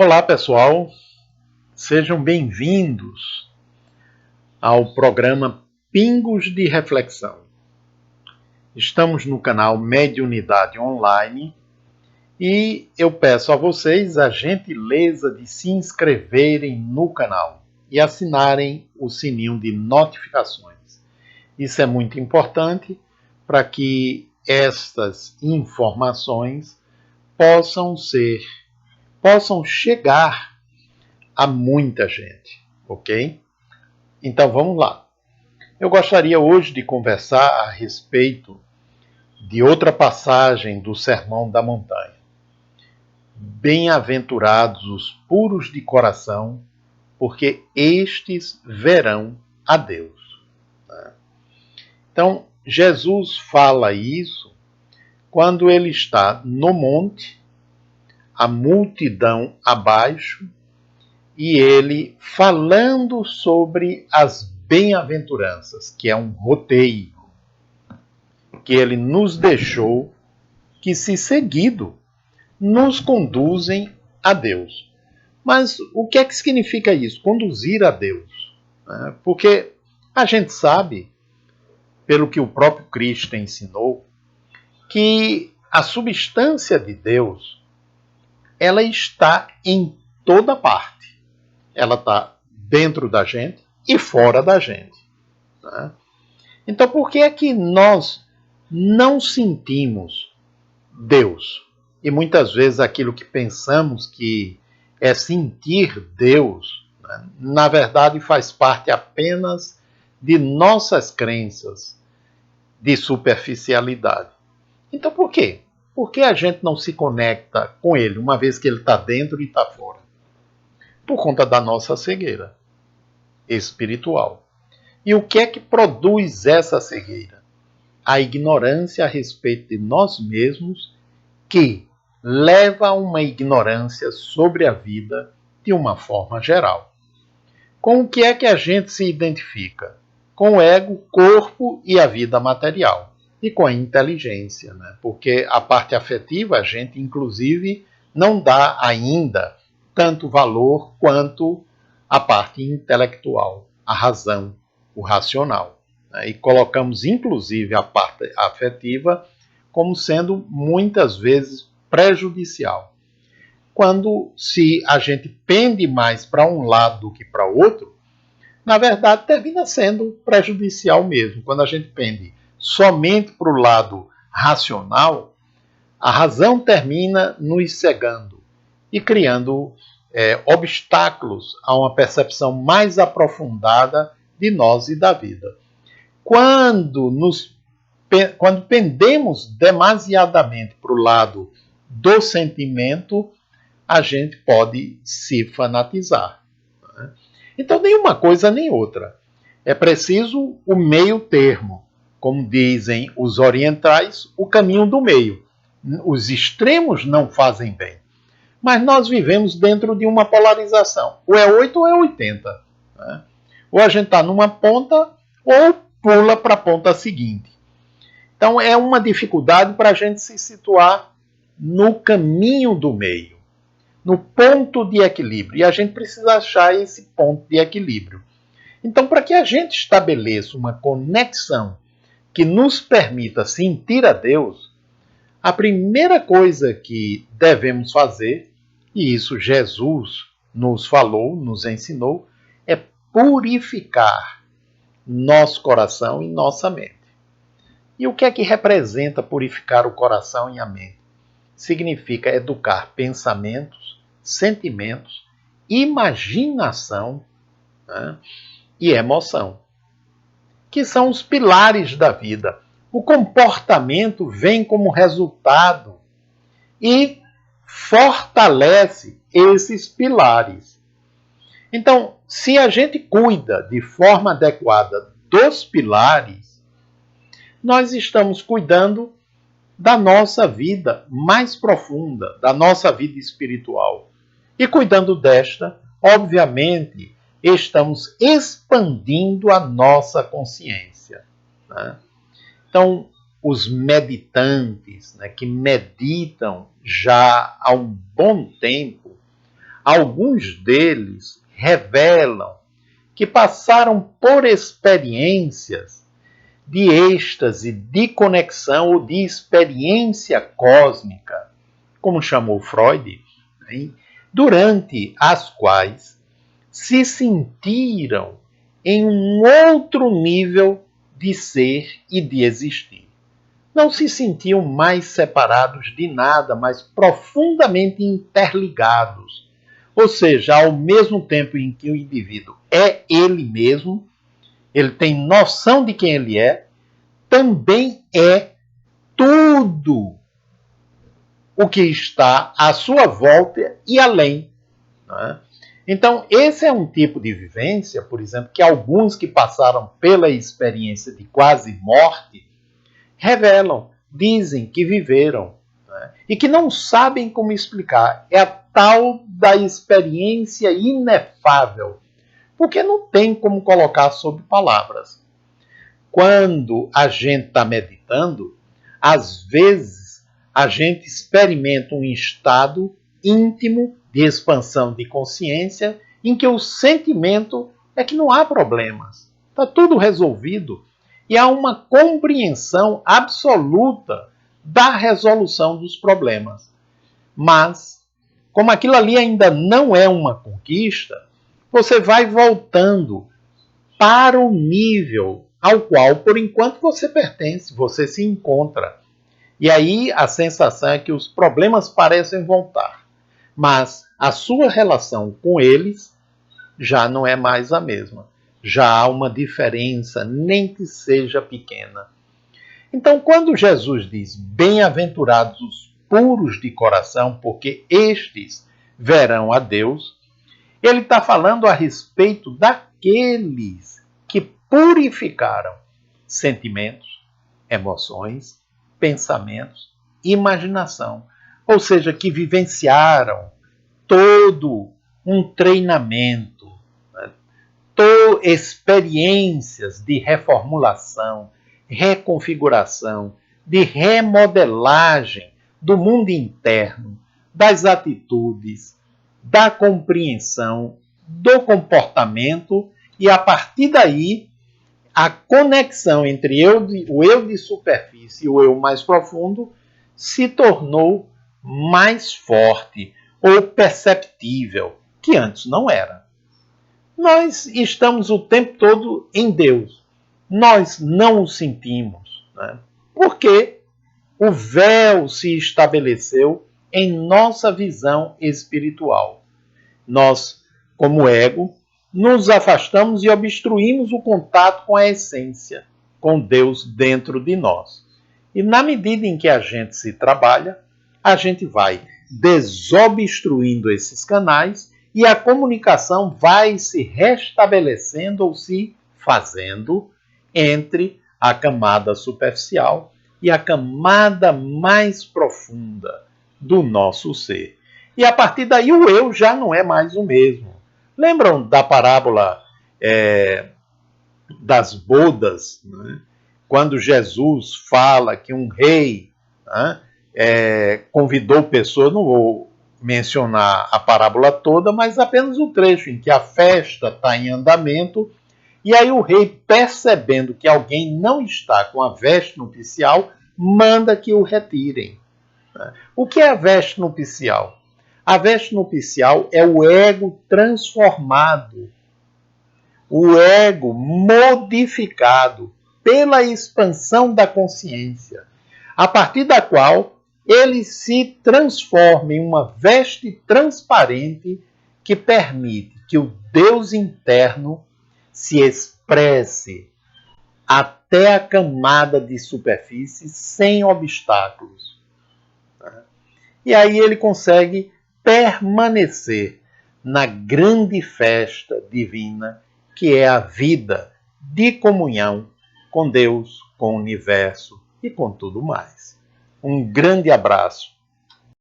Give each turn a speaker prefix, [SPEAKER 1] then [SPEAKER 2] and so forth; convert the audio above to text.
[SPEAKER 1] Olá, pessoal. Sejam bem-vindos ao programa Pingos de Reflexão. Estamos no canal Mediunidade Online e eu peço a vocês a gentileza de se inscreverem no canal e assinarem o sininho de notificações. Isso é muito importante para que estas informações possam chegar a muita gente, ok? Então vamos lá. Eu gostaria hoje de conversar a respeito de outra passagem do Sermão da Montanha. Bem-aventurados os puros de coração, porque estes verão a Deus. Então, Jesus fala isso quando ele está no monte, a multidão abaixo, e ele falando sobre as bem-aventuranças, que é um roteiro que ele nos deixou, que se seguido nos conduzem a Deus. Mas o que é que significa isso? Conduzir a Deus. Porque a gente sabe, pelo que o próprio Cristo ensinou, que a substância de Deus, ela está em toda parte. Ela está dentro da gente e fora da gente. Então, por que é que nós não sentimos Deus? E muitas vezes aquilo que pensamos que é sentir Deus, na verdade faz parte apenas de nossas crenças de superficialidade. Então, por quê? Por que a gente não se conecta com Ele, uma vez que Ele está dentro e está fora? Por conta da nossa cegueira espiritual. E o que é que produz essa cegueira? A ignorância a respeito de nós mesmos, que leva a uma ignorância sobre a vida de uma forma geral. Com o que é que a gente se identifica? Com o ego, corpo e a vida material. E com a inteligência, porque a parte afetiva a gente, inclusive, não dá ainda tanto valor quanto a parte intelectual, a razão, o racional. E colocamos, inclusive, a parte afetiva como sendo muitas vezes prejudicial. Quando se a gente pende mais para um lado do que para o outro, na verdade termina sendo prejudicial mesmo. Quando a gente pende somente para o lado racional, a razão termina nos cegando e criando obstáculos a uma percepção mais aprofundada de nós e da vida. Quando pendemos demasiadamente para o lado do sentimento, a gente pode se fanatizar. Então, nem uma coisa nem outra. É preciso o meio termo. Como dizem os orientais, o caminho do meio. Os extremos não fazem bem. Mas nós vivemos dentro de uma polarização. Ou é 8 ou é 80. Ou a gente está numa ponta ou pula para a ponta seguinte. Então é uma dificuldade para a gente se situar no caminho do meio, no ponto de equilíbrio. E a gente precisa achar esse ponto de equilíbrio. Então, para que a gente estabeleça uma conexão que nos permita sentir a Deus, a primeira coisa que devemos fazer, e isso Jesus nos falou, nos ensinou, é purificar nosso coração e nossa mente. E o que é que representa purificar o coração e a mente? Significa educar pensamentos, sentimentos, imaginação, e emoção, que são os pilares da vida. O comportamento vem como resultado e fortalece esses pilares. Então, se a gente cuida de forma adequada dos pilares, nós estamos cuidando da nossa vida mais profunda, da nossa vida espiritual. E cuidando desta, obviamente, estamos expandindo a nossa consciência. Então, os meditantes, que meditam já há um bom tempo, alguns deles revelam que passaram por experiências de êxtase, de conexão ou de experiência cósmica, como chamou Freud, né? Durante as quais se sentiram em um outro nível de ser e de existir. Não se sentiam mais separados de nada, mas profundamente interligados. Ou seja, ao mesmo tempo em que o indivíduo é ele mesmo, ele tem noção de quem ele é, também é tudo o que está à sua volta e além. Não é? Então, esse é um tipo de vivência, por exemplo, que alguns que passaram pela experiência de quase morte revelam, dizem que viveram, né? E que não sabem como explicar. É a tal da experiência inefável, porque não tem como colocar sob palavras. Quando a gente está meditando, às vezes a gente experimenta um estado íntimo de expansão de consciência em que o sentimento é que não há problemas, está tudo resolvido e há uma compreensão absoluta da resolução dos problemas. Mas, como aquilo ali ainda não é uma conquista, você vai voltando para o nível ao qual, por enquanto, você pertence, você se encontra. E aí a sensação é que os problemas parecem voltar, mas a sua relação com eles já não é mais a mesma. Já há uma diferença, nem que seja pequena. Então, quando Jesus diz: bem-aventurados os puros de coração, porque estes verão a Deus, ele está falando a respeito daqueles que purificaram sentimentos, emoções, pensamentos, imaginação. Ou seja, que vivenciaram todo um treinamento, né? Experiências de reformulação, reconfiguração, de remodelagem do mundo interno, das atitudes, da compreensão, do comportamento, e a partir daí a conexão entre o eu de superfície e o eu mais profundo se tornou mais forte ou perceptível, que antes não era. Nós estamos o tempo todo em Deus. Nós não o sentimos, né? Porque o véu se estabeleceu em nossa visão espiritual. Nós, como ego, nos afastamos e obstruímos o contato com a essência, com Deus dentro de nós. E na medida em que a gente se trabalha, a gente vai desobstruindo esses canais e a comunicação vai se restabelecendo ou se fazendo entre a camada superficial e a camada mais profunda do nosso ser. E a partir daí o eu já não é mais o mesmo. Lembram da parábola das bodas, né? Quando Jesus fala que um rei, né, convidou pessoas, não vou mencionar a parábola toda, mas apenas o trecho em que a festa está em andamento, e aí o rei, percebendo que alguém não está com a veste nupcial, manda que o retirem. O que é a veste nupcial? A veste nupcial é o ego transformado, o ego modificado pela expansão da consciência, a partir da qual ele se transforma em uma veste transparente que permite que o Deus interno se expresse até a camada de superfície sem obstáculos. E aí ele consegue permanecer na grande festa divina que é a vida de comunhão com Deus, com o universo e com tudo mais. Um grande abraço